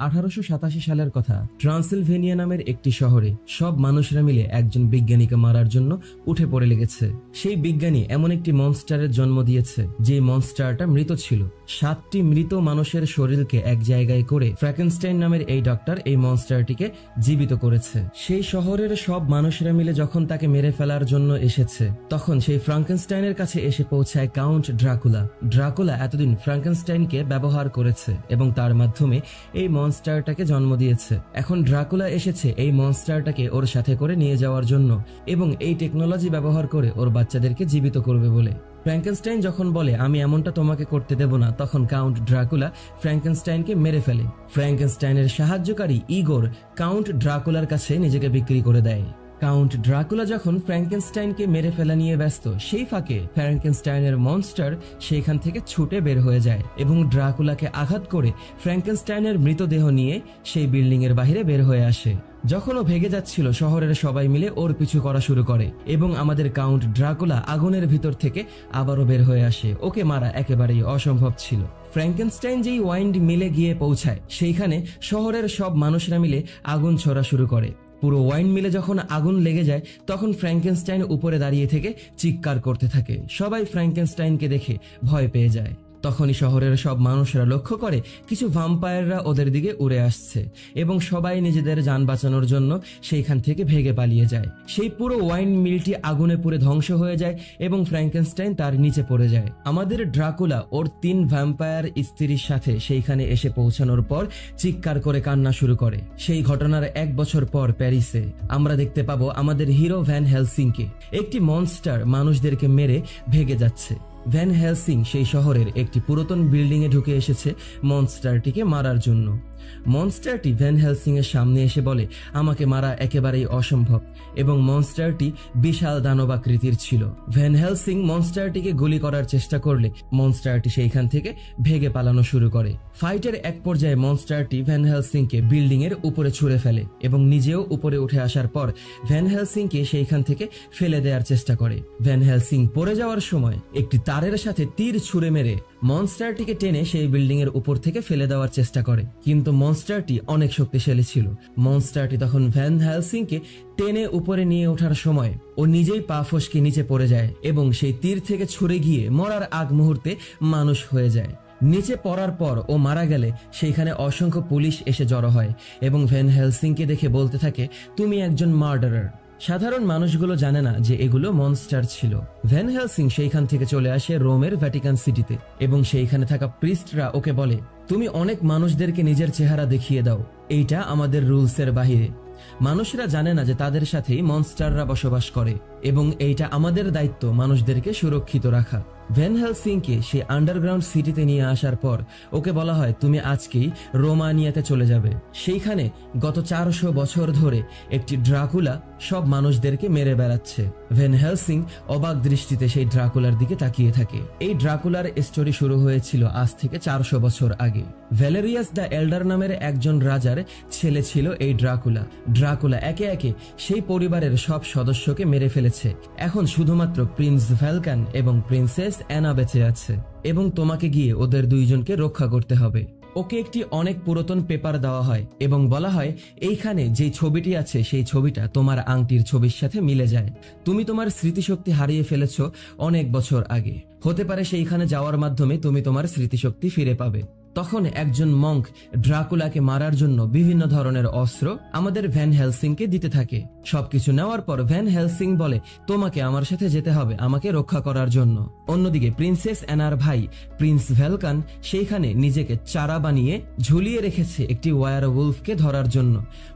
1887 সালের কথা। ট্রান্সিলভেনিয়া নামের একটি শহরে সব মানুষরা মিলে একজন বিজ্ঞানীকে মারার জন্য উঠে পড়ে লেগেছে। সেই বিজ্ঞানী এমন একটি মনস্টারের জন্ম দিয়েছে যে মনস্টারটা মৃত ছিল। 7টি মৃত মানুষের শরীরকে এক জায়গায় করে ফ্র্যাঙ্কেনস্টাইন নামের এই ডক্টর এই মনস্টারটিকে জীবিত করেছে। সেই শহরের সব মানুষরা মিলে যখন তাকে মেরে ফেলার জন্য এসেছে, তখন সেই ফ্র্যাঙ্কেনস্টাইনের কাছে এসে পৌঁছায় কাউন্ট ড্রাকুলা। ড্রাকুলা এতদিন ফ্র্যাঙ্কেনস্টাইনকে ব্যবহার করেছে এবং তার মাধ্যমে এই মনস্টারটাকে জন্ম দিয়েছে। এখন ড্রাকুলা এসেছে এই মনস্টারটাকে ওর সাথে করে নিয়ে যাওয়ার জন্য এবং এই টেকনোলজি ব্যবহার করে ওর বাচ্চাদেরকে জীবিত করবে বলে। ফ্র্যাঙ্কেনস্টাইন যখন বলে আমি এমনটা তোমাকে করতে দেব না, তখন কাউন্ট ড্রাকুলা ফ্র্যাঙ্কেনস্টাইনকে মেরে ফেলে। ফ্র্যাঙ্কেনস্টাইনের সাহায্যকারী ইগোর কাউন্ট ড্রাকুলার কাছে নিজেকে বিক্রি করে দেয়। কাউন্ট ড্রাকুলা যখন ফ্র্যাঙ্কেনস্টাইনকে মেরে ফেলা নিয়ে ব্যস্ত, সেই ফাঁকে ফ্র্যাঙ্কেনস্টাইনের মনস্টার সেইখান থেকে ছুটে বের হয়ে যায় এবং ড্রাকুলাকে আঘাত করে ফ্র্যাঙ্কেনস্টাইনের মৃতদেহ নিয়ে সেই বিল্ডিং এর বাইরে বের হয়ে আসে। যখন ও ভেগে যাচ্ছিল, শহরের সবাই মিলে ওর পিছু করা শুরু করে এবং আমাদের কাউন্ট ড্রাকুলা আগুনের ভিতর থেকে আবারও বের হয়ে আসে। ওকে মারা একেবারেই অসম্ভব ছিল। ফ্র্যাঙ্কেনস্টাইন যেই ওয়াইন্ড মিলে গিয়ে পৌঁছায়, সেইখানে শহরের সব মানুষরা মিলে আগুন ছোড়া শুরু করে। পুরো ওয়াইন মিলে যখন আগুন লেগে যায়, তখন ফ্র্যাঙ্কেনস্টাইন উপরে দাঁড়িয়ে থেকে চিৎকার করতে থাকে। সবাই ফ্র্যাঙ্কেনস্টাইনকে দেখে ভয় পেয়ে যায়। তখনই শহরের সব মানুষরা লক্ষ্য করে কিছু ভ্যাম্পায়াররা ওদের দিকে উড়ে আসছে এবং সবাই নিজেদের যান বাঁচানোর জন্য সেইখান থেকে ভেগে পালিয়ে যায়। সেই পুরো ওয়াইন মিলটি আগুনে পুড়ে ধ্বংস হয়ে যায় এবং ফ্র্যাঙ্কেনস্টাইন তার নিচে পড়ে যায়। আমাদের ড্রাকুলা ওর 3 ভ্যাম্পায়ার স্ত্রীর সাথে সেইখানে এসে পৌঁছানোর পর চিৎকার করে কান্না শুরু করে। সেই ঘটনার 1 বছর পর প্যারিসে আমরা দেখতে পাবো আমাদের হিরো ভ্যান হেলসিংকে। একটি মনস্টার মানুষদেরকে মেরে ভেগে যাচ্ছে। ভ্যান হেলসিং সেই শহরের একটি পুরাতন বিল্ডিং এ ঢুকে এসেছে মনস্টারটিকে মারার জন্য। মনস্টারটি ভ্যান হেলসিং এর সামনে এসে বলে আমাকে মারা একেবারেই অসম্ভব এবং মনস্টারটি বিশাল দানবাকৃতির ছিল। ভ্যান হেলসিং মনস্টারটিকে গুলি করার চেষ্টা করলে মনস্টারটি সেইখান থেকে ভেগে পালানো শুরু করে। ফাইটের এক পর্যায়ে মনস্টারটি ভ্যান হেলসিংকে বিল্ডিং এর উপরে ছুঁড়ে ফেলে এবং নিজেও উপরে উঠে আসার পর ভ্যান হেলসিংকে সেইখান থেকে ফেলে দেওয়ার চেষ্টা করে। ভ্যান হেলসিং পড়ে যাওয়ার সময় একটি তারের সাথে তীর ছুঁড়ে মেরে মনস্টারটিকে টেনে সেই বিল্ডিং এর উপর থেকে ফেলে দেওয়ার চেষ্টা করে, কিন্তু মনস্টারটি অনেক শক্তিশালী ছিল। মনস্টারটি তখন ভ্যান হেলসিংকে টেনে উপরে নিয়ে ওঠার সময় ও নিজেই পা ফসকে নিচে পড়ে যায় এবং সেই তীর থেকে ছুঁড়ে গিয়ে মরার আগ মুহূর্তে মানুষ হয়ে যায়। নিচে পড়ার পর ও মারা গেলে সেইখানে অসংখ্য পুলিশ এসে জড়ো হয় এবং ভ্যান হেলসিংকে দেখে বলতে থাকে তুমি একজন মার্ডারার। সাধারণ মানুষগুলো জানে না যে এগুলো মনস্টার ছিল। ভ্যান হেলসিং সেইখান থেকে চলে আসে রোমের ভ্যাটিকান সিটিতে এবং সেইখানে থাকা প্রিস্টরা ওকে বলে তুমি অনেক মানুষদেরকে নিজের চেহারা দেখিয়ে দাও, এইটা আমাদের রুলসের বাহিরে। মানুষরা জানে না যে তাদের সাথেই মনস্টাররা বসবাস করে এবং এইটা আমাদের দায়িত্ব মানুষদেরকে সুরক্ষিত রাখা। ভ্যান হেলসিংকে সেই আন্ডারগ্রাউন্ড সিটিতে নিয়ে আসার পর ওকে বলা হয় তুমি আজকেই রোমানিয়াতে চলে যাবে। সেইখানে গত 400 বছর ধরে একটি ড্রাকুলা সব মানুষদেরকে মেরে বেড়াচ্ছে। ভ্যান হেলসিং অবাক দৃষ্টিতে সেই ড্রাকুলার দিকে তাকিয়ে থাকে। এই ড্রাকুলার স্টোরি শুরু হয়েছিল আজ থেকে 400 বছর আগে। ভ্যালেরিয়াস দ্য এল্ডার নামের একজন রাজার ছেলে ছিল এই ড্রাকুলা। ড্রাকুলা একে একে সেই পরিবারের সব সদস্যকে মেরে ফেলেছে। এখন শুধুমাত্র প্রিন্স ভ্যালকান এবং প্রিন্সেস অ্যানা বেঁচে আছে এবং তোমাকে গিয়ে ওদের দুইজনকে রক্ষা করতে হবে। ওকে একটি অনেক পুরাতন পেপার দেওয়া হয় এবং বলা হয় এইখানে যে ছবিটি আছে সেই ছবিটা তোমার আংটির ছবির সাথে মিলে যায়। তুমি তোমার স্মৃতিশক্তি হারিয়ে ফেলেছো অনেক বছর আগে, হতে পারে সেইখানে যাওয়ার মাধ্যমে তুমি তোমার স্মৃতিশক্তি ফিরে পাবে। তখন একজন মঙ্ক ড্রাকুলাকে মারার জন্য বিভিন্ন ধরনের অস্ত্র আমাদের ভ্যান হেলসিংকে দিতে থাকে। সবকিছু নেওয়ার পর ভ্যান হেলসিং বলে তোমাকে আমার সাথে যেতে হবে আমাকে রক্ষা করার জন্য। অন্যদিকে প্রিন্সেস অ্যানার ভাই প্রিন্স ভ্যালকান সেইখানে নিজেকে চারা বানিয়ে ঝুলিয়ে রেখেছে একটি ওয়ারউলফকে ধরার জন্য।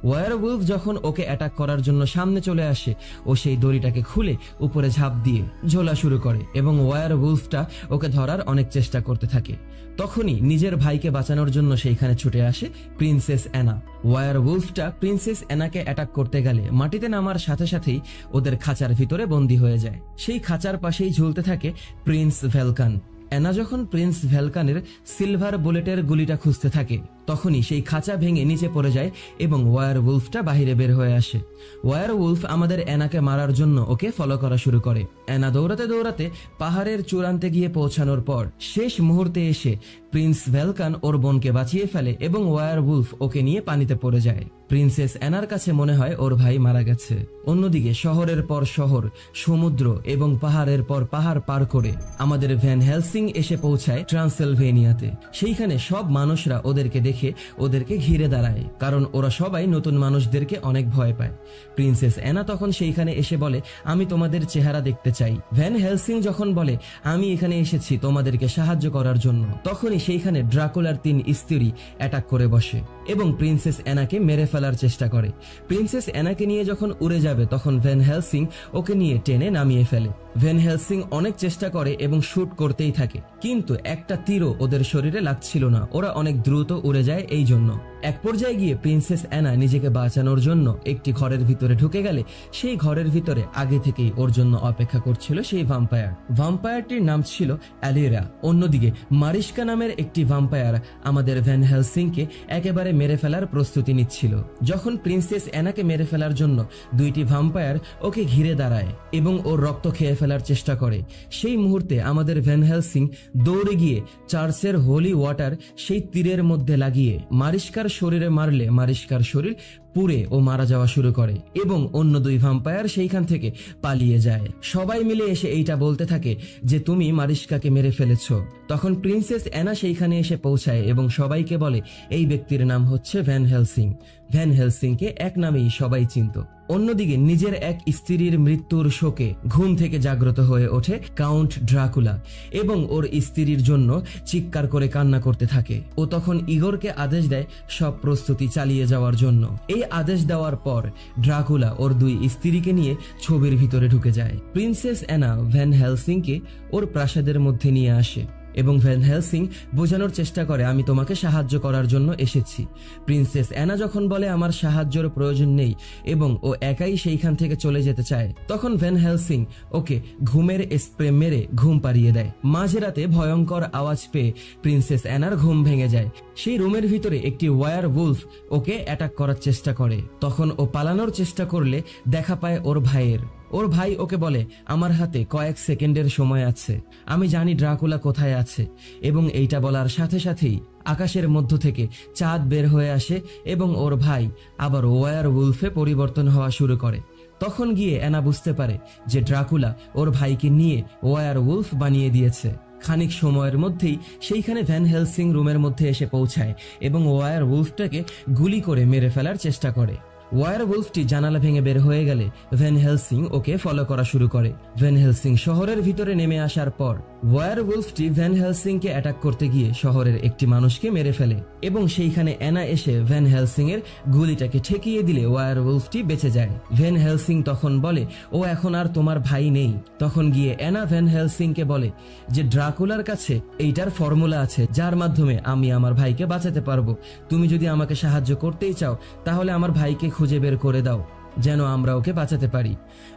ওয়ারউলফ যখন ওকে অ্যাটাক করার জন্য সামনে চলে আসে, ও সেই দড়িটাকে খুলে উপরে ঝাঁপ দিয়ে ঝোলা শুরু করে এবং ওয়ারউলফটা ওকে ধরার অনেক চেষ্টা করতে থাকে। তখনই নিজের ভাইকে বাঁচানোর জন্য সেইখানে ছুটে আসে প্রিন্সেস অ্যানা। ওয়ারউলফটা প্রিন্সেস অ্যানাকে অ্যাটাক করতে গেলে মাটিতে নামার সাথে সাথেই ওদের খাঁচার ভিতরে বন্দী হয়ে যায়। সেই খাঁচার পাশেই ঝুলতে থাকে প্রিন্স ভ্যালকান। অ্যানা যখন প্রিন্স ভ্যালকানের সিলভার বুলেটের গুলিটা খুঁজতে থাকে, তখনই সেই খাঁচা ভেঙে নিচে পড়ে যায় এবং ওয়্যারউলফটা বাহিরে বের হয়ে আসে। ওয়্যারউলফ আমাদের অ্যানাকে মারার জন্য ওকে ফলো করা শুরু করে। অ্যানা দৌড়াতে দৌড়াতে পাহাড়ের চূড়ান্তে গিয়ে পৌঁছানোর পর শেষ মুহূর্তে এসে প্রিন্স ভেলকান ওর বোনকে বাঁচিয়ে ফেলে এবং ওয়্যারউলফ ওকে নিয়ে পানিতে পড়ে যায়। প্রিন্সেস অ্যানার কাছে মনে হয় ওর ভাই মারা গেছে। অন্যদিকে শহরের পর শহর, সমুদ্র এবং পাহাড়ের পর পাহাড় পার করে আমাদের ভ্যান হেলসিং এসে পৌঁছায় ট্রান্সিলভেনিয়াতে। সেইখানে সব মানুষরা ওদেরকে দেখে ওদেরকে ঘিরে দাঁড়ায়, কারণ ওরা সবাই নতুন মানুষদেরকে অনেক ভয় পায়। প্রিন্সেস অ্যানা তখন সেইখানে এসে বলে, আমি তোমাদের চেহারা দেখতে চাই। ভ্যান হেলসিং যখন বলে, আমি এখানে এসেছি তোমাদেরকে সাহায্য করার জন্য, তখনই সেইখানে ড্রাকুলার 3 স্ত্রী অ্যাটাক করে বসে এবং প্রিন্সেস অ্যানাকে মেরে ফেলার চেষ্টা করে। প্রিন্সেস অ্যানাকে নিয়ে যখন উড়ে যাবে তখন ভ্যান হেলসিং ওকে নিয়ে টেনে নামিয়ে ফেলে। ভ্যান হেলসিং অনেক চেষ্টা করে এবং শুট করতেই থাকে, কিন্তু একটা তীরও ওদের শরীরে লাগছিল না। ওরা অনেক দ্রুত উড়ে যায়। এই জন্য এক পর্যায়ে গিয়ে প্রিন্সেস অ্যানা নিজেকে বাঁচানোর জন্য একটি ঘরের ভিতরে ঢুকে গেলে সেই ঘরের ভিতরে আগে থেকেই ওর জন্য অপেক্ষা করছিল সেই ভাম্পায়ার। ভাম্পায়ারটির নাম ছিল অ্যালিরা। অন্যদিকে মারিস্কা নামের একটি ভাম্পায়ার আমাদের ভ্যান হেলসিংকে একেবারে মেরে ফেলার প্রস্তুতি নিচ্ছিল। যখন প্রিন্সেস অ্যানাকে মেরে ফেলার জন্য 2টি ভাম্পায়ার ওকে ঘিরে দাঁড়ায় এবং ওর রক্ত খেয়ে ফেলার চেষ্টা করে, সেই মুহূর্তে আমাদের ভ্যান হেলসিং দৌড়ে গিয়ে চার্চের হোলি ওয়াটার সেই তীরের মধ্যে লাগিয়ে মারিস্কার শরীরে মারলে মারিস্কার শরীর পুড়ে ও মারা যাওয়া শুরু করে এবং অন্য 2 ভাম্পায়ার সেইখান থেকে পালিয়ে যায়। সবাই মিলে এসে এইটা বলতে থাকে যে তুমি মারিস্কাকে মেরে ফেলেছ। তখন প্রিন্সেস অ্যানা সেইখানে এসে পৌঁছায় এবং সবাইকে বলে এই ব্যক্তির নাম হচ্ছে ভ্যান হেলসিং। ভ্যান হেলসিংকে এক নামেই সবাই চিনত। অন্যদিকে নিজের এক স্ত্রীর মৃত্যুর শোকে ঘুম থেকে জাগ্রত হয়ে ওঠে কাউন্ট ড্রাকুলা এবং ওর স্ত্রীর জন্য চিৎকার করে কান্না করতে থাকে। ও তখন ইগোরকে আদেশ দেয় সব প্রস্তুতি চালিয়ে যাওয়ার জন্য। এই আদেশ দেওয়ার পর ড্রাকুলা ওর 2 স্ত্রীকে নিয়ে ছবির ভিতরে ঢুকে যায়। প্রিন্সেস অ্যানা ভ্যান হেলসিংকে ওর প্রাসাদের মধ্যে নিয়ে আসে এবং ভ্যান হেলসিং বোঝানোর চেষ্টা করে আমি তোমাকে সাহায্য করার জন্য এসেছি। প্রিন্সেস অ্যানা যখন বলে আমার সাহায্যের প্রয়োজন নেই এবং ও একাই সেইখান থেকে চলে যেতে চায়, তখন ভ্যান হেলসিং ওকে ঘুমের স্প্রে মেরে ঘুম পাড়িয়ে দেয়। মাঝরাতে ভয়ঙ্কর আওয়াজ পেয়ে প্রিন্সেস অ্যানার ঘুম ভেঙে যায়। সেই রুমের ভিতরে একটি ওয়্যারউলফ ওকে অ্যাটাক করার চেষ্টা করে। তখন ও পালানোর চেষ্টা করলে দেখা পায় ওর ভাইয়ের। ওর ভাই ওকে বলে আমার হাতে কয়েক সেকেন্ডের সময় আছে, আমি জানি ড্রাকুলা কোথায় আছে। এবং এইটা বলার সাথে সাথেই আকাশের মধ্য থেকে চাঁদ বের হয়ে আসে এবং ওর ভাই আবার ওয়্যারউলফে পরিবর্তন হওয়া শুরু করে। তখন গিয়ে অ্যানা বুঝতে পারে যে ড্রাকুলা ওর ভাইকে নিয়ে ওয়্যারউলফ বানিয়ে দিয়েছে। খানিক সময়ের মধ্যেই সেইখানে ভ্যান হেলসিং রুমের মধ্যে এসে পৌঁছায় এবং ওয়্যারউলফটাকে গুলি করে মেরে ফেলার চেষ্টা করে। ওয়্যারউলফটি জানালা ভেঙে বের হয়ে গেলে ভ্যান হেলসিং ওকে ফলো করা শুরু করে। ভ্যান হেলসিং শহরের ভিতরে নেমে আসার পর ওয়্যারউলফটি ভ্যান হেলসিংকে অ্যাটাক করতে গিয়ে শহরের একটি মানুষকে মেরে ফেলে এবং সেইখানে অ্যানা এসে ভ্যান হেলসিং এর গুলিটাকে ঠেকিয়ে দিলে ওয়্যারউলফটি বেঁচে যায়। ভ্যান হেলসিং তখন বলে ও এখন আর তোমার ভাই নেই। তখন গিয়ে অ্যানা ভ্যান হেলসিংকে বলে যে ড্রাকুলার কাছে এইটার ফর্মুলা আছে যার মাধ্যমে আমি আমার ভাইকে বাঁচাতে পারবো। তুমি যদি আমাকে সাহায্য করতেই চাও তাহলে আমার ভাইকে খুঁজে বের করে দাও যেন আমরা ওকে বাঁচাতে পারি।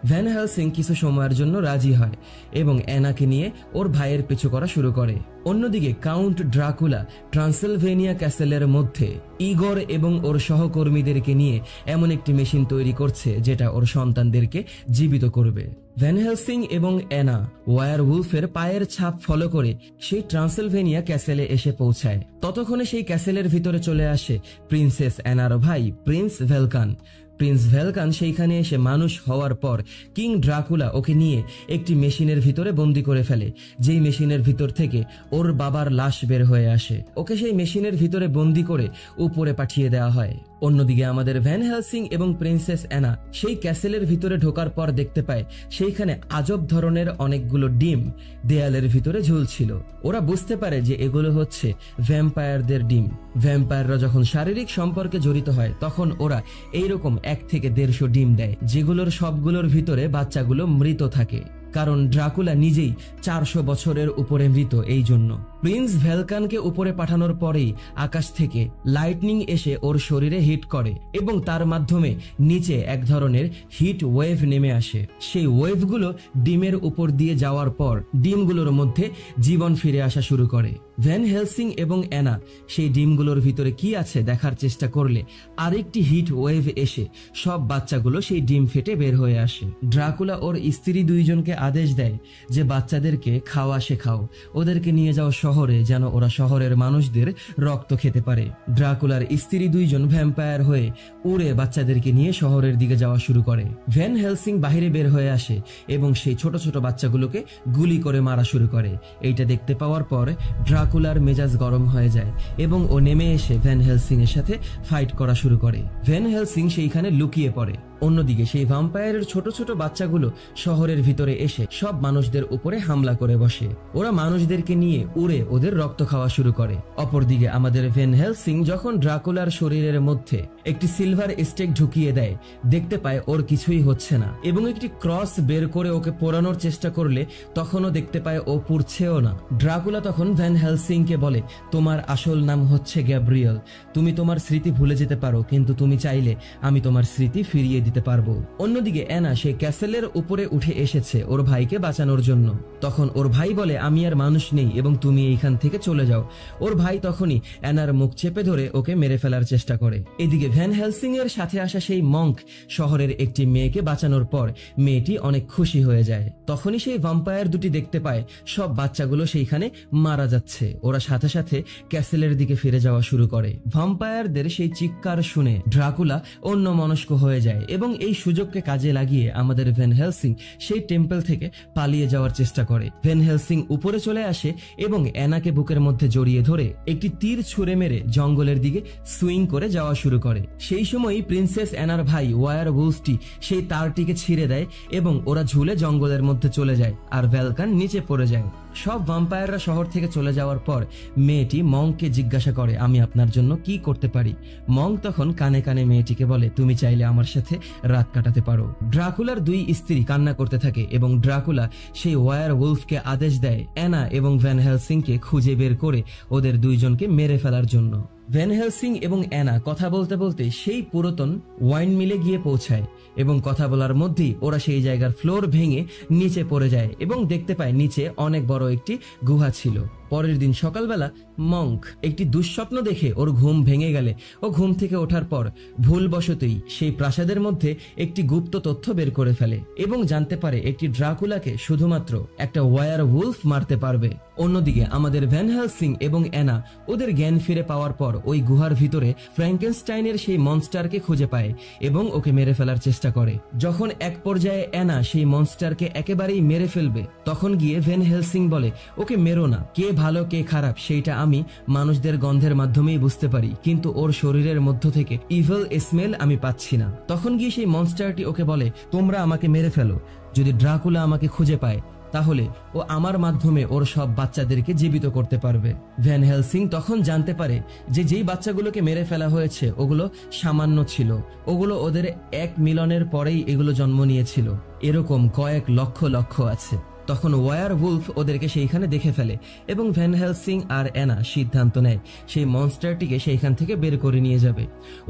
ভ্যান হেলসিং কিছু সময়ের জন্য রাজি হয় এবং অ্যানাকে নিয়ে ওর ভাইয়ের পিছু করা শুরু করে। অন্যদিকে কাউন্ট ড্রাকুলা ট্রান্সিলভেনিয়া ক্যাসেলের মধ্যে ইগর এবং ওর সহকর্মীদেরকে নিয়ে এমন একটি মেশিন তৈরি করছে যেটা ওর সন্তানদেরকে জীবিত করবে। ভ্যান হেলসিং এবং অ্যানা ওয়্যারউলফের পায়ের ছাপ ফলো করে সেই ট্রান্সিলভেনিয়া ক্যাসেলে এসে পৌঁছায়। ততক্ষণে সেই ক্যাসেলের ভিতরে চলে আসে প্রিন্সেস অ্যানার ভাই প্রিন্স ভেলকান। প্রিন্স ভেলকান সেইখানে এসে মানুষ হওয়ার পর কিং ড্রাকুলা ওকে নিয়ে একটি মেশিনের ভিতরে বন্দি করে ফেলে, যেই মেশিনের ভিতর থেকে ওর বাবার লাশ বের হয়ে আসে। ওকে সেই মেশিনের ভিতরে বন্দি করে উপরে পাঠিয়ে দেওয়া হয়। অন্যদিকে আমাদের ভ্যান হেলসিং এবং প্রিন্সেস অ্যানা সেই ক্যাসেলের ভিতরে ঢোকার পর দেখতে পায় সেইখানে আজব ধরনের অনেকগুলো ডিম দেয়ালের ভিতরে ঝুলছিল। ওরা বুঝতে পারে যে এগুলো হচ্ছে ভ্যাম্পায়ারদের ডিম। ভ্যাম্পায়াররা যখন শারীরিক সম্পর্কে জড়িত হয় তখন ওরা এইরকম 1 থেকে 150 ডিম দেয়, যেগুলোর সবগুলোর ভিতরে বাচ্চাগুলো মৃত থাকে, কারণ ড্রাকুলা নিজেই 400 বছরের উপরে মৃত। এই জন্য প্রিন্স ভেলকানকে উপরে পাঠানোর পরেই আকাশ থেকে লাইটনিং এসে ওর শরীরে হিট করে এবং তার মাধ্যমে নিচে এক ধরনের হিট ওয়েভ নেমে আসে। সেই ওয়েভগুলো ডিমের উপর দিয়ে যাওয়ার পর ডিমগুলোর মধ্যে জীবন ফিরে আসা শুরু করে। ভ্যান হেলসিং এবং অ্যানা সেই ডিমগুলোর ভিতরে কি আছে দেখার চেষ্টা করলে আরেকটি হিট ওয়েভ এসে সব বাচ্চাগুলো সেই ডিম ফেটে বের হয়ে আসে। ড্রাকুলা ওর স্ত্রী দুইজনকে আদেশ দেয় যে বাচ্চাদেরকে খাওয়া শেখাও, ওদেরকে নিয়ে যাও শহরে যেন ওরা শহরের মানুষদের রক্ত খেতে পারে। ড্রাকুলার স্ত্রী দুইজন ভ্যাম্পায়ার হয়ে উড়ে বাচ্চাদেরকে নিয়ে শহরের দিকে যাওয়া শুরু করে। ভ্যান হেলসিং বাহিরে বের হয়ে আসে এবং সেই ছোট ছোট বাচ্চাগুলোকে গুলি করে মারা শুরু করে। এইটা দেখতে পাওয়ার পর ড্রাকুলার মেজাজ গরম হয়ে যায় এবং ও নেমে এসে ভ্যান হেলসিং এর সাথে ফাইট করা শুরু করে। ভ্যান হেলসিং সেইখানে লুকিয়ে পড়ে। অন্যদিকে সেই ভ্যাম্পায়ারের ছোট ছোট বাচ্চাগুলো শহরের ভিতরে এসে সব মানুষদের উপরে হামলা করে বসে। ওরা মানুষদেরকে নিয়ে উড়ে ওদের রক্ত খাওয়া শুরু করে। অপরদিকে আমাদের ভ্যান হেলসিং যখন ড্রাকুলার শরীরের মধ্যে একটি সিলভার স্টেক ঢুকিয়ে দেয়, দেখতে পায় ওর কিছুই হচ্ছে না এবং একটি ক্রস বের করে ওকে পোড়ানোর চেষ্টা করলে তখনও দেখতে পায় ও পুড়ছেও না। ড্রাকুলা তখন ভ্যান হেলসিং কে বলে, তোমার আসল নাম হচ্ছে গ্যাব্রিয়েল, তুমি তোমার স্মৃতি ভুলে যেতে পারো, কিন্তু তুমি চাইলে আমি তোমার স্মৃতি ফিরিয়ে দিতে পারবো। অন্যদিকে অ্যানা সে ক্যাসেলের উপরে উঠে এসেছে ওর ভাইকে বাঁচানোর জন্য। তখন ওর ভাই বলে, আমি আর মানুষ নেই এবং তুমি এইখান থেকে চলে যাও। ওর ভাই তখনই অ্যানার মুখ চেপে ধরে ওকে মেরে ফেলার চেষ্টা করে। এদিকে ভ্যান হেলসিং এর সাথে আসা সেই মঙ্ক শহরের একটি মেয়েকে বাঁচানোর পর মেয়েটি অনেক খুশি হয়ে যায়। তখনই সেই ভ্যাম্পায়ার দুটি দেখতে পায় সব বাচ্চাগুলো সেইখানে মারা যাচ্ছে। ওরা সাথে সাথে ক্যাসেলের দিকে ফিরে যাওয়া শুরু করে। ভ্যাম্পায়ারদের সেই চিৎকার শুনে ড্রাকুলা অন্যমনস্ক হয়ে যায় এবং এই সুযোগকে কাজে লাগিয়ে আমাদের ভ্যান হেলসিং সেই টেম্পল থেকে পালিয়ে যাওয়ার চেষ্টা করে। ভ্যান হেলসিং উপরে চলে আসে এবং অ্যানাকে বুকের মধ্যে জড়িয়ে ধরে একটি তীর ছুঁড়ে মেরে জঙ্গলের দিকে সুইং করে যাওয়া শুরু করে। সেই সময়ই প্রিন্সেস অ্যানার ভাই ওয়ার উলফটি সেই তারটিকে ছিঁড়ে দেয় এবং ওরা ঝুলে জঙ্গলের মধ্যে চলে যায় আর ভ্যালকান নিচে পড়ে যায়। সব ভ্যাম্পায়াররা শহর থেকে চলে যাওয়ার পর মেয়েটি মঙ্ককে জিজ্ঞাসা করে, আমি আপনার জন্য কি করতে পারি? মঙ্ক তখন কানে কানে মেয়েটিকে বলে, তুমি চাইলে আমার সাথে রাত কাটাতে পারো। ড্রাকুলার দুই স্ত্রী কান্না করতে থাকে এবং ড্রাকুলা সেই ওয়ার উলফকে আদেশ দেয় অ্যানা এবং ভ্যান হেলসিংকে খুঁজে বের করে ওদের দুইজনকে মেরে ফেলার জন্য। ভ্যান হেলসিং এবং অ্যানা কথা বলতে বলতে সেই পুরাতন ওয়াইন মিলে গিয়ে পৌঁছায় এবং কথা বলার মধ্যেই ওরা সেই জায়গার ফ্লোর ভেঙে নিচে পড়ে যায় এবং দেখতে পায় নিচে অনেক বড় একটি গুহা ছিল। পরের দিন সকালবেলা মঙ্ক একটি দুঃস্বপ্ন দেখে ওর ঘুম ভেঙে গেলে ও ঘুম থেকে ওঠার পর ভুলবশতই সেই প্রাসাদের মধ্যে একটি গুপ্ত তথ্য বের করে ফেলে এবং জানতে পারে একটি ড্রাকুলাকে শুধুমাত্র একটা ওয়ার উলফ মারতে পারবে। অন্যদিকে আমাদের ভ্যান হেলসিং এবং অ্যানা ওদের জ্ঞান ফিরে পাওয়ার পর ওই গুহার ভিতরে ফ্র্যাঙ্কেনস্টাইনের সেই মনস্টারকে খুঁজে পায় এবং ওকে মেরে ফেলার চেষ্টা করে। যখন এক পর্যায়ে অ্যানা সেই মনস্টারকে একেবারেই মেরে ফেলবে তখন গিয়ে ভ্যান হেলসিং বলে, ওকে মেরো না, কে ভালো কে খারাপ সেইটা আমি মানুষদের গন্ধের মাধ্যমেই বুঝতে পারি, কিন্তু ওর শরীরের মধ্য থেকে ইভিল স্মেল আমি পাচ্ছি না। তখন গিয়ে সেই মনস্টারটি ওকে বলে, তোমরা আমাকে মেরে ফেলো, যদি ড্রাকুলা আমাকে খুঁজে পায় তাহলে ও আমার মাধ্যমে ওর সব বাচ্চাদেরকে জীবিত করতে পারবে। ভ্যান হেলসিং তখন জানতে পারে যে যেই বাচ্চাগুলোকে মেরে ফেলা হয়েছে ওগুলো সামান্য ছিল, ওগুলো ওদের এক মিলনের পরেই এগুলো জন্ম নিয়েছিল, এরকম কয়েক লক্ষ লক্ষ আছে। তখন ওয়ার উলফ ওদেরকে সেইখানে দেখে ফেলে এবং ভ্যান হেলসিং আর অ্যানা সিদ্ধান্ত নেয় সেই মনস্টারটিকে সেইখান থেকে বের করে নিয়ে যাবে।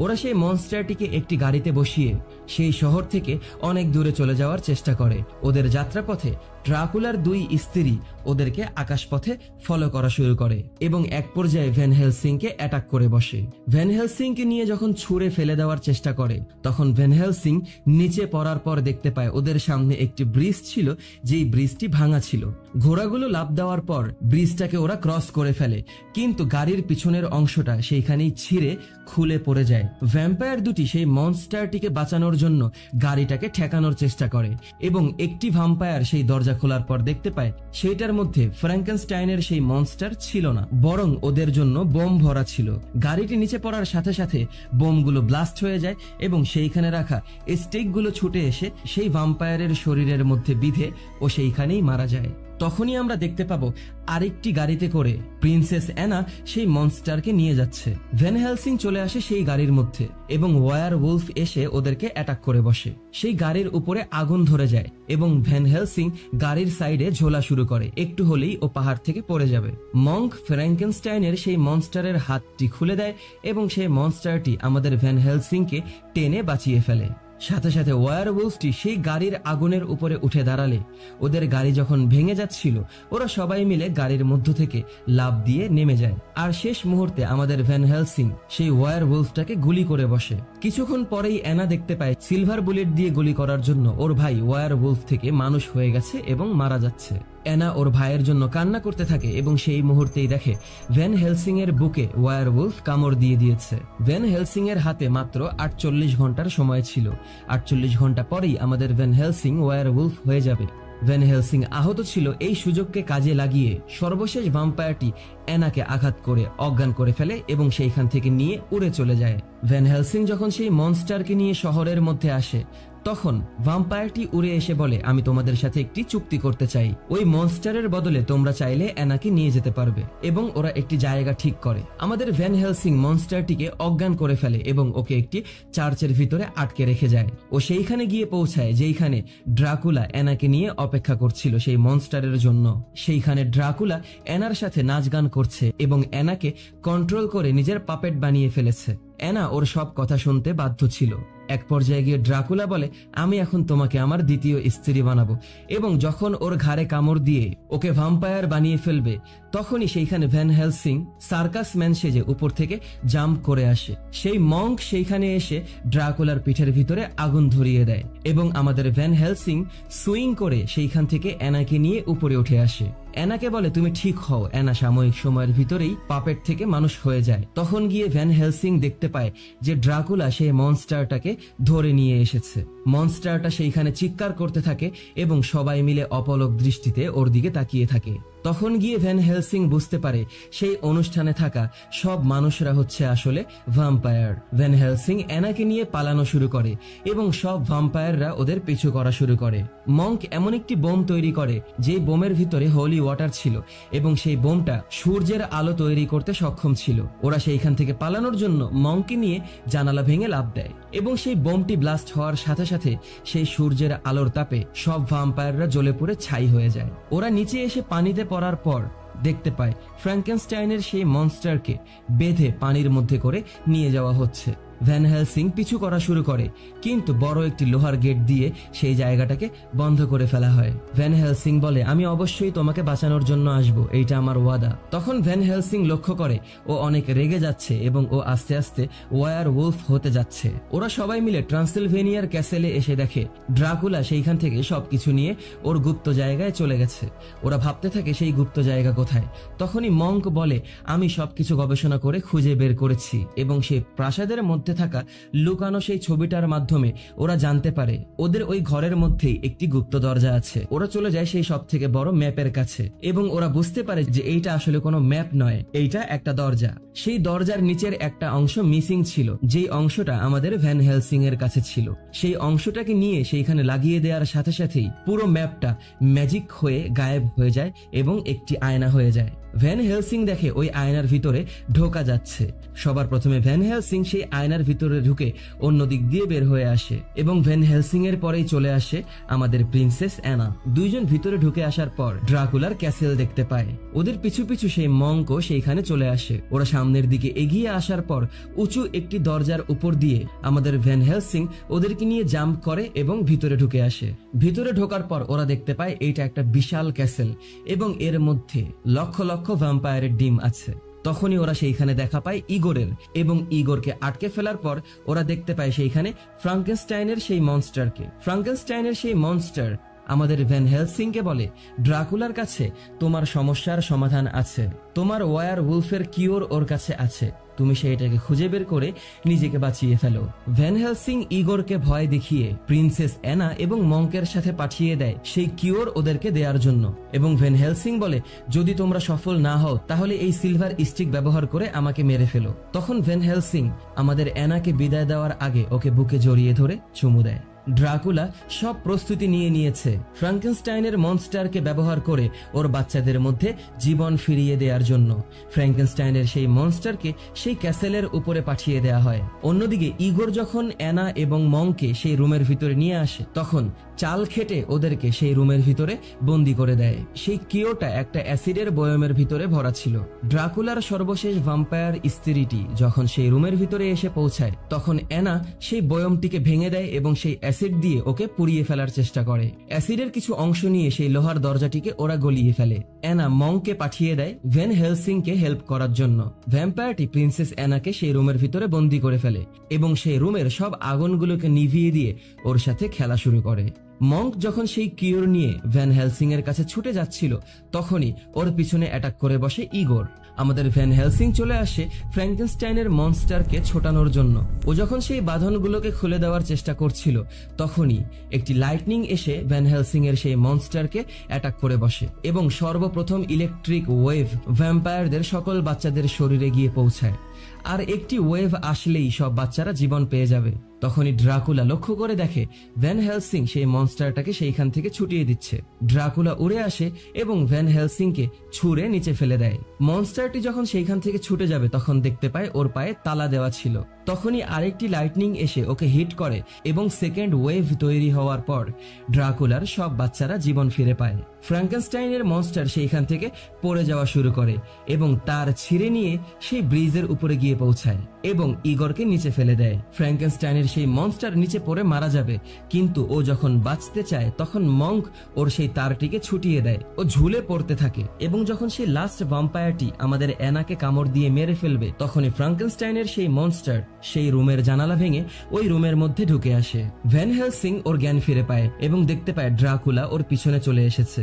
ওরা সেই মনস্টারটিকে একটি গাড়িতে বসিয়ে সেই শহর থেকে অনেক দূরে চলে যাওয়ার চেষ্টা করে। ওদের যাত্রাপথে ড্রাকুলার দুই স্ত্রী ওদেরকে আকাশপথে ফলো করা শুরু করে এবং এক পর্যায়ে ভ্যান হেলসিংকে অ্যাটাক করে বসে। ভ্যান হেলসিংকে নিয়ে যখন ছুঁড়ে ফেলে দেওয়ার চেষ্টা করে তখন ভ্যান হেলসিং নিচে পড়ার পর দেখতে পায় ওদের সামনে একটি ব্রিজ ছিল, যেই ব্রিজটি ভাঙা ছিল। ঘোড়াগুলো লাফ দেওয়ার পর ব্রিজটাকে ওরা ক্রস করে ফেলে, কিন্তু গাড়ির পিছনের অংশটা সেইখানেই ছিঁড়ে খুলে পড়ে যায়। ভ্যাম্পায়ার দুটি সেই মনস্টারটিকে বাঁচানোর জন্য গাড়িটাকে ঠেকানোর চেষ্টা করে এবং একটি ভ্যাম্পায়ার সেই দরজা খোলার পর দেখতে পায় সেইটার মধ্যে ফ্র্যাঙ্কেনস্টাইনের সেই মনস্টার ছিল না, বরং ওদের জন্য বোম ভরা ছিল। গাড়িটি নিচে পড়ার সাথে সাথে বোমগুলো ব্লাস্ট হয়ে যায় এবং সেইখানে রাখা স্টেকগুলো ছুটে এসে সেই ভ্যাম্পায়ারের শরীরের মধ্যে বিঁধে ও সেইখানেই মারা যায়। তখনই আমরা দেখতে পাবো আরেকটি গাড়িতে করে প্রিন্সেস অ্যানা সেই মনস্টারকে নিয়ে যাচ্ছে। ভ্যান হেলসিং চলে আসে সেই গাড়ির মধ্যে এবং ওয়ার উলফ এসে ওদেরকে অ্যাটাক করে বসে। সেই গাড়ির উপরে আগুন ধরে যায় এবং ভ্যান হেলসিং গাড়ির সাইডে ঝোলা শুরু করে, একটু হলেই ও পাহাড় থেকে পড়ে যাবে। মঙ্ক ফ্র্যাঙ্কেনস্টাইনের সেই মনস্টারের হাতটি খুলে দেয় এবং সেই মনস্টারটি আমাদের ভ্যান হেলসিংকে টেনে বাঁচিয়ে ফেলে। সাথে সাথে ওয়্যারউলফটি সেই গাড়ির আগুনের উপরে উঠে দাঁড়ালে ওদের গাড়ি যখন ভেঙে যাচ্ছিল ওরা সবাই মিলে গাড়ির মধ্য থেকে লাফ দিয়ে নেমে যায়। আর শেষ মুহূর্তে আমাদের ভ্যান হেলসিং সেই ওয়্যারউলফটাকে গুলি করে বসে। কিছুক্ষণ পরেই অ্যানা দেখতে পায় সিলভার বুলেট দিয়ে গুলি করার জন্য ওর ভাই ওয়্যারউলফ থেকে মানুষ হয়ে গেছে এবং মারা যাচ্ছে। অ্যানা ওর ভাইয়ের জন্য কান্না করতে থাকে এবং সেই মুহূর্তেই দেখে ভ্যান হেলসিং এর বুকে ওয়্যারউলফ কামড় দিয়ে দিয়েছে। ভ্যান হেলসিং এর হাতে মাত্র 48 ঘন্টার সময় ছিল। 48 ঘন্টা পরেই আমাদের ভ্যান হেলসিং ওয়্যারউলফ হয়ে যাবে। ভ্যান হেলসিং আহত ছিল, এই সুযোগকে কাজে লাগিয়ে সর্বশেষ ভ্যাম্পায়ারটি অ্যানাকে আঘাত করে অজ্ঞান করে ফেলে এবং সেইখান থেকে নিয়ে উড়ে চলে যায়। ভ্যান হেলসিং যখন সেই মনস্টারকে নিয়ে শহরের মধ্যে আসে তখন ভ্যাম্পায়ারটি উড়ে এসে বলে, আমি তোমাদের সাথে একটি চুক্তি করতে চাই। ওই মনস্টারের বদলে তোমরা চাইলে অ্যানাকে নিয়ে যেতে পারবে। এবং ওরা একটি জায়গা ঠিক করে। আমাদের ভ্যান হেলসিং মনস্টারটিকে অজ্ঞান করে ফেলে এবং ওকে একটি চার্চের ভিতরে আটকে রেখে যায়। ও সেইখানে গিয়ে পৌঁছায় যেইখানে ড্রাকুলা অ্যানাকে নিয়ে অপেক্ষা করছিল সেই মনস্টারের জন্য। সেইখানে ড্রাকুলা অ্যানার সাথে নাচ গান করছে এবং অ্যানাকে কন্ট্রোল করে নিজের পাপেট বানিয়ে ফেলেছে। অ্যানা ওর সব কথা শুনতে বাধ্য ছিল। এক পর্যায়ে গিয়ে ড্রাকুলা বলে, আমি এখন তোমাকে আমার দ্বিতীয় স্ত্রী বানাবো। এবং যখন ওর ঘাড়ে কামড় দিয়ে ওকে ভ্যাম্পায়ার বানিয়ে ফেলবে তখনই সেইখানে ভ্যান হেলসিং সার্কাস ম্যান সেজে উপর থেকে জাম্প করে আসে। সেই মঙ্ক সেইখানে এসে ড্রাকুলার পিঠের ভিতরে আগুন ধরিয়ে দেয় এবং আমাদের ভ্যান হেলসিং সুইং করে সেইখান থেকে অ্যানাকে নিয়ে উপরে উঠে আসে। অ্যানাকে বলে, তুমি ঠিক হও। অ্যানা সাময়িক সময়ের ভিতরেই পাপেট থেকে মানুষ হয়ে যায়। তখন গিয়ে ভ্যান হেলসিং দেখতে পায় যে ড্রাকুলা সেই মনস্টারটাকে ধরে নিয়ে এসেছে। মনস্টারটা সেইখানে চিৎকার করতে থাকে এবং সবাই মিলে অপলক দৃষ্টিতে ওর দিকে তাকিয়ে থাকে। তখন গিয়ে ভ্যান হেলসিং বুঝতে পারে সেই অনুষ্ঠানে থাকা সব মানুষরা হচ্ছে আসলে ভ্যাম্পায়ার। ভ্যান হেলসিং অ্যানাকে নিয়ে পালানো শুরু করে এবং সব ভ্যাম্পায়াররা ওদের পিছু করা শুরু করে। মঙ্ক এমন একটি বোম তৈরি করে যে বোমের ভিতরে হোলি ওয়াটার ছিল এবং সেই বোমটা সূর্যের আলো তৈরি করতে সক্ষম ছিল। ওরা সেইখান থেকে পালানোর জন্য মঙ্ককে নিয়ে জানালা ভেঙে লাফ দেয় এবং সেই বোমটি ব্লাস্ট হওয়ার সাথে সাথে সেই সূর্যের আলোর তাপে সব ভ্যাম্পায়াররা জ্বলে পুড়ে ছাই হয়ে যায়। ওরা নিচে এসে পানিতে পড়ার পর দেখতে পায় ফ্র্যাঙ্কেনস্টাইনের সেই মনস্টারকে বেঁধে পানির মধ্যে করে নিয়ে যাওয়া হচ্ছে। ভ্যান হেলসিং পিছু করা শুরু করে কিন্তু বড় একটি লোহার গেট দিয়ে সেই জায়গাটাকে বন্ধ করে ফেলা হয়। ভ্যান হেলসিং বলে, আমি অবশ্যই তোমাকে বাঁচানোর জন্য আসবো, এইটা আমার ওয়াদা। তখন ভ্যান হেলসিং লক্ষ্য করে ও অনেক রেগে যাচ্ছে এবং ও আস্তে আস্তে ওয়্যারউলফ হতে যাচ্ছে। ওরা সবাই মিলে ট্রান্সিলভেনিয়ার ক্যাসেলে এসে দেখে ড্রাকুলা সেইখান থেকে সবকিছু নিয়ে ওর গুপ্ত জায়গায় চলে গেছে। ওরা ভাবতে থাকে সেই গুপ্ত জায়গা কোথায়। তখনই মঙ্ক বলে, আমি সবকিছু গবেষণা করে খুঁজে বের করেছি এবং সেই প্রাসাদের মধ্যে থাকা লুকানো সেই ছবিটার মাধ্যমে ওরা জানতে পারে ওদের ওই ঘরের মধ্যেই একটি গুপ্ত দরজা আছে। ওরা চলে যায় সেই সব থেকে বড় ম্যাপের কাছে এবং ওরা বুঝতে পারে যে এইটা আসলে কোনো ম্যাপ নয়, এইটা একটা দরজা। সেই দরজার নিচের একটা অংশ মিসিং ছিল, যেই অংশটা আমাদের ভ্যান হেলসিং এর কাছে ছিল। সেই অংশটাকে নিয়ে সেইখানে লাগিয়ে দেওয়ার সাথে সাথেই পুরো ম্যাপটা ম্যাজিক হয়ে গায়েব হয়ে যায় এবং একটি আয়না হয়ে যায়। ভ্যান হেলসিং দেখে ওই আয়নার ভিতরে ঢোকা যাচ্ছে। সবার প্রথমে ভ্যান হেলসিং সেই আয়নার ভিতরে ঢুকে অন্য দিক দিয়ে বের হয়ে আসে এবং ভ্যান হেলসিং এর পরেই চলে আসে আমাদের প্রিন্সেস অ্যানা। দুইজন ভিতরে ঢুকে আসার পর ড্রাকুলার ক্যাসেল দেখতে পায়। ওদের পিছু পিছু সেই মঙ্কও সেইখানে চলে আসে। ওরা সামনের দিকে এগিয়ে আসার পর উঁচু একটি দরজার উপর দিয়ে আমাদের ভ্যান হেলসিং ওদেরকে নিয়ে জাম্প করে এবং ভিতরে ঢুকে আসে। ভিতরে ঢোকার পর ওরা দেখতে পায় এইটা একটা বিশাল ক্যাসেল এবং এর মধ্যে লক্ষ লক্ষ ভ্যাম্পায়ারের ডিম আছে। তখনই ওরা সেইখানে দেখা পায় ইগোরের এবং ইগোরকে আটকে ফেলার পর ওরা দেখতে পায় সেইখানে ফ্রাঙ্কেনস্টাইনের সেই মনস্টারকে। ফ্রাঙ্কেনস্টাইনের সেই মনস্টার আমাদের ভ্যান হেলসিংকে বলে, ড্রাকুলার কাছে তোমার সমস্যার সমাধান আছে, তোমার ওয়্যারউলফের কিওর ওর কাছে আছে, তুমি সেইটাকে খুঁজে বের করে নিজেকে বাঁচিয়ে ফেলো। ভ্যান হেলসিং ইগোরকে ভয় দেখিয়ে প্রিন্সেস অ্যানা এবং মঙ্কের সাথে পাঠিয়ে দেয় সেই কিওর ওদেরকে দেওয়ার জন্য এবং ভ্যান হেলসিং বলে, যদি তোমরা সফল না হও তাহলে এই সিলভার স্টিক ব্যবহার করে আমাকে মেরে ফেলো। তখন ভ্যান হেলসিং আমাদের অ্যানাকে বিদায় দেওয়ার আগে ওকে বুকে জড়িয়ে ধরে চুমু দেয়। ড্রাকুলা সব প্রস্তুতি নিয়ে নিয়েছে ফ্র্যাঙ্কেনস্টাইনের মনস্টারকে ব্যবহার করে ওর বাচ্চাদের মধ্যে জীবন ফিরিয়ে দেওয়ার জন্য। ফ্র্যাঙ্কেনস্টাইনের সেই মনস্টারকে সেই ক্যাসেলের উপরে পাঠিয়ে দেওয়া হয়। অন্যদিকে ইগোর যখন অ্যানা এবং মংকে সেই রুমের ভিতরে নিয়ে আসে, তখন চাল খেটে ওদেরকে সেই রুমের ভিতরে বন্দি করে দেয়। সেই কিওটা একটা অ্যাসিডের বয়মের ভিতরে ভরা ছিল। ড্রাকুলার সর্বশেষ ভাম্পায়ার স্ত্রীটি যখন সেই রুমের ভিতরে এসে পৌঁছায়, তখন অ্যানা সেই বয়মটিকে ভেঙে দেয় এবং সেই অ্যাসিড দিয়ে ওকে পুড়িয়ে ফেলার চেষ্টা করে। অ্যাসিডের কিছু অংশ নিয়ে সেই লোহার দরজাটিকে ওরা গলিয়ে ফেলে। অ্যানা মংকে পাঠিয়ে দেয় ভ্যান হেলসিংকে হেল্প করার জন্য। ভ্যাম্পায়ারটি প্রিন্সেস অ্যানাকে সেই রুমের ভিতরে বন্দি করে ফেলে এবং সেই রুমের সব আগুনগুলোকে নিভিয়ে দিয়ে ওর সাথে খেলা শুরু করে। মঙ্ক যখন সেই কিওর নিয়ে ভ্যান হেলসিং এর কাছে ছুটে যাচ্ছিল, তখনই ওর পিছনে অ্যাটাক করে বসে ইগোর। আমাদের ভ্যান হেলসিং চলে আসে ফ্র্যাঙ্কেনস্টাইনের মনস্টারকে ছোটানোর জন্য। ও যখন সেই বাঁধনগুলোকে খুলে দেওয়ার চেষ্টা করছিল, তখনই একটি লাইটনিং এসে ভ্যান হেলসিং এর সেই মনস্টারকে অ্যাটাক করে বসে এবং সর্বপ্রথম ইলেকট্রিক ওয়েভ ভ্যাম্পায়ারদের সকল বাচ্চাদের শরীরে গিয়ে পৌঁছায়। আর একটি ওয়েভ আসলেই সব বাচ্চারা জীবন পেয়ে যাবে। তখনই ড্রাকুলা লক্ষ্য করে দেখে ভ্যান হেলসিং সেই মনস্টারটাকে সেইখান থেকে ছুটিয়ে দিচ্ছে। ড্রাকুলা উড়ে আসে এবং ভ্যান হেলসিংকে ছুঁড়ে নিচে ফেলে দেয়। মনস্টারটি যখন সেইখান থেকে ছুটে যাবে, তখন দেখতে পায় ওর পায়ে তালা দেওয়া ছিল। তখনই আরেকটি লাইটনিং এসে ওকে হিট করে এবং সেকেন্ড ওয়েভ তৈরি হওয়ার পর ড্রাকুলার সব বাচ্চারা জীবন ফিরে পায়। ফ্র্যাঙ্কেনস্টাইনের মনস্টার সেইখান থেকে পড়ে যাওয়া শুরু করে এবং তার ছিঁড়ে নিয়ে সেই ব্রিজের উপরে গিয়ে পৌঁছায় এবং ইগরকে নিচে ফেলে দেয়। ফ্র্যাঙ্কেনস্টাইনের সেই মনস্টার নিচে পড়ে মারা যাবে, কিন্তু ও যখন বাঁচতে চায় তখন মঙ্ক ওর সেই তারটিকে ছুটিয়ে দেয়। ও ঝুলে পড়তে থাকে এবং যখন সেই লাস্ট ভাম্পায়ারটি আমাদের অ্যানাকে কামড় দিয়ে মেরে ফেলবে, তখনই ফ্র্যাঙ্কেনস্টাইনের সেই মনস্টার সেই রুমের জানালা ভেঙে ওই রুমের মধ্যে ঢুকে আসে। ভ্যান হেলসিং ওর জ্ঞান ফিরে পায় এবং দেখতে পায় ড্রাকুলা ওর পিছনে চলে এসেছে।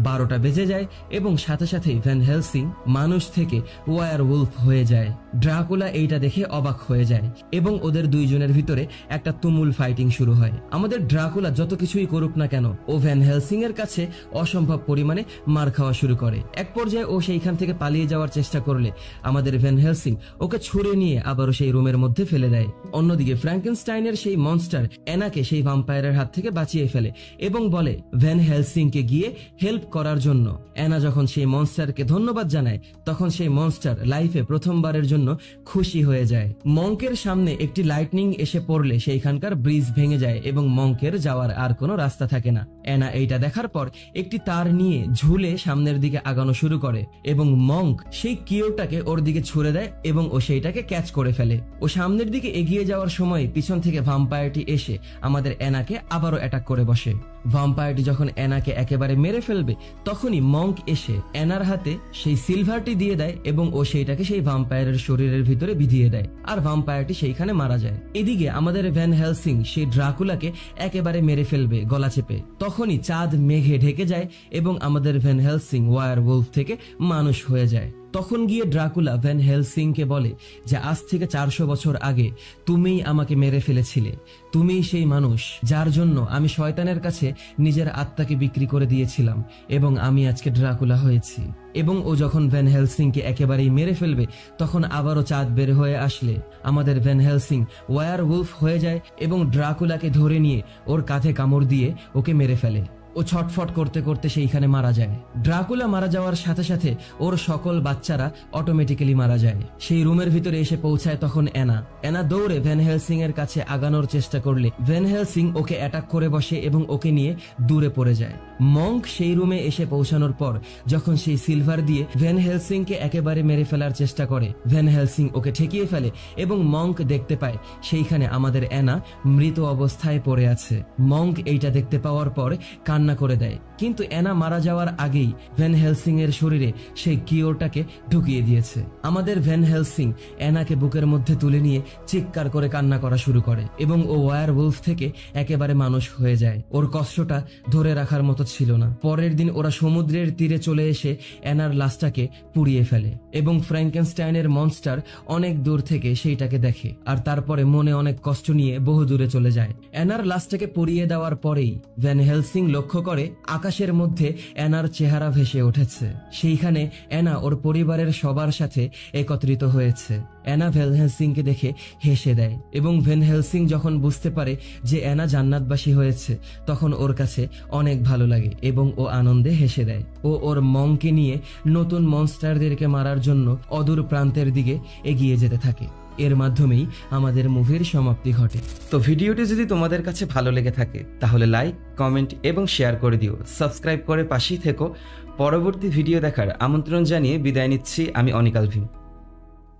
12টা বেজে যায় এবং সাথে সাথেই ভ্যান হেলসিং মানুষ থেকে ওয়ার উলফ হয়ে যায়। ড্রাকুলা এইটা দেখে অবাক হয়ে যায় এবং ওদের দুইজনের ভিতরে একটা তুমুল ফাইটিং শুরু হয়। আমাদের ড্রাকুলা যত কিছুই করুক না কেন, ও ভ্যান হেলসিং এর কাছে অসম্ভব পরিমাণে মার খাওয়া শুরু করে। এক পর্যায়ে ও সেইখান থেকে পালিয়ে যাওয়ার চেষ্টা করলে আমাদের ভ্যান হেলসিং ওকে ছুঁড়ে নিয়ে আবারও সেই রুমের মধ্যে ফেলে দেয়। অন্যদিকে ফ্র্যাঙ্কেনস্টাইনের সেই মনস্টার অ্যানাকে সেই ভাম্পায়ারের হাত থেকে বাঁচিয়ে ফেলে এবং বলে ভ্যান হেলসিংকে গিয়ে হেল্প করার জন্য। অ্যানা যখন সেই মনস্টারকে ধন্যবাদ জানায়, তখন সেই মনস্টার লাইফে প্রথমবারের জন্য খুশি হয়ে যায়। মঙ্কের সামনে একটি লাইটনিং এসে পড়লে সেইখানকার ব্রিজ ভেঙে যায় এবং মঙ্কের যাওয়ার আর কোনো রাস্তা থাকে না। অ্যানা এইটা দেখার পর একটি তার নিয়ে ঝুলে সামনের দিকে আগানো শুরু করে এবং মঙ্ক সেই কিওটাকে ওর দিকে ছুড়ে দেয় এবং ও সেইটাকে ক্যাচ করে ফেলে। ও সামনের দিকে এগিয়ে যাওয়ার সময় পিছন থেকে ভাম্পায়ারটি এসে আমাদের অ্যানাকে আবারও অ্যাটাক করে বসে। ভাম্পায়ারটি যখন অ্যানাকে একেবারে মেরে ফেলবে, তখনই মঙ্ক এসে অ্যানার হাতে সেই সিলভারটি দিয়ে দেয় এবং ও সেইটাকে সেই ভাম্পায়ারের শরীরের ভিতরে বিধিয়ে দেয়, আর ভাম্পায়ারটি সেইখানে মারা যায়। এদিকে আমাদের ভ্যান হেলসিং সেই ড্রাকুলাকে একেবারে মেরে ফেলবে গলা চেপে। তখনই চাঁদ মেঘে ঢেকে যায় এবং আমাদের ভ্যান হেলসিং ওয়ার উলফ থেকে মানুষ হয়ে যায়। তখন গিয়ে ড্রাকুলা ভ্যান হেলসিংকে বলে যে আজ থেকে 400 বছর আগে তুমিই আমাকে মেরে ফেলেছিলে। তুমিই সেই মানুষ যার জন্য আমি শয়তানের কাছে নিজের আত্মাকে বিক্রি করে দিয়েছিলাম এবং আমি আজকে ড্রাকুলা হয়েছি। এবং ও যখন ভ্যান হেলসিংকে একেবারেই মেরে ফেলবে, তখন আবারও চাঁদ বের হয়ে আসলে আমাদের ভ্যান হেলসিং ওয়ার উলফ হয়ে যায় এবং ড্রাকুলাকে ধরে নিয়ে ওর কাঁধে কামড় দিয়ে ওকে মেরে ফেলে। ও ছটফট করতে করতে সেইখানে মারা যায়। ড্রাকুলা মারা যাওয়ার সাথে সাথে ওর সকল বাচ্চারা অটোমেটিক্যালি মারা যায়। সেই রুমের ভিতরে এসে পৌঁছায় তখন অ্যানা দৌড়ে ভ্যান হেলসিং এর কাছে আগানোর চেষ্টা করলে ভ্যান হেলসিং ওকে অ্যাটাক করে বসে এবং ওকে নিয়ে দূরে পড়ে যায়। মঙ্ক সেই রুমে এসে পৌঁছানোর পর যখন সেই সিলভার দিয়ে ভ্যান হেলসিং কে একেবারে মেরে ফেলার চেষ্টা করে, ভ্যান হেলসিং ওকে ঠেকিয়ে ফেলে এবং মঙ্ক দেখতে পায় সেইখানে আমাদের অ্যানা মৃত অবস্থায় পড়ে আছে। মঙ্ক এইটা দেখতে পাওয়ার পর কান্না করে দেয়, কিন্তু অ্যানা মারা যাওয়ার আগেই ভ্যান হেলসিং এর শরীরে সেই কিওরটাকে ঢুকিয়ে দিয়েছে। আমাদের ভ্যান হেলসিং অ্যানাকে বুকের মধ্যে তুলে নিয়ে চিৎকার করে কান্না করা শুরু করে এবং ও ওয়ার উলফ থেকে একেবারে মানুষ হয়ে যায়। ওর কষ্টটা ধরে রাখার মতো ছিল না। পরের দিন ওরা সমুদ্রের তীরে চলে এসে অ্যানার লাশটাকে পুড়িয়ে ফেলে এবং ফ্র্যাঙ্কেনস্টাইনের মনস্টার অনেক দূর থেকে সেইটাকে দেখে আর তারপরে মনে অনেক কষ্ট নিয়ে বহু দূরে চলে যায়। অ্যানার লাশটাকে পুড়িয়ে দেওয়ার পরেই ভ্যান হেলসিং লক্ষ্য লক্ষ্য করে আকাশের মধ্যে অ্যানার চেহারা ভেসে উঠেছে। সেইখানে অ্যানা ওর পরিবারের সবার সাথে একত্রিত হয়েছে। অ্যানা ভ্যান হেলসিংকে দেখে হেসে দেয় এবং ভ্যান হেলসিং যখন বুঝতে পারে যে অ্যানা জান্নাতবাসী হয়েছে তখন ওর কাছে অনেক ভালো লাগে এবং ও আনন্দে হেসে দেয়। ও ওর মংকে নিয়ে নতুন মনস্টারদেরকে মারার জন্য অদূর প্রান্তের দিকে এগিয়ে যেতে থাকে। এর মাধ্যমেই আমাদের মুভির সমাপ্তি ঘটে। তো ভিডিওটি যদি তোমাদের কাছে ভালো লেগে থাকে তাহলে লাইক, কমেন্ট এবং শেয়ার করে দিও। সাবস্ক্রাইব করে পাশেই থেকো। পরবর্তী ভিডিও দেখার আমন্ত্রণ জানিয়ে বিদায় নিচ্ছি আমি অনিক আলভিন।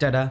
টাটা।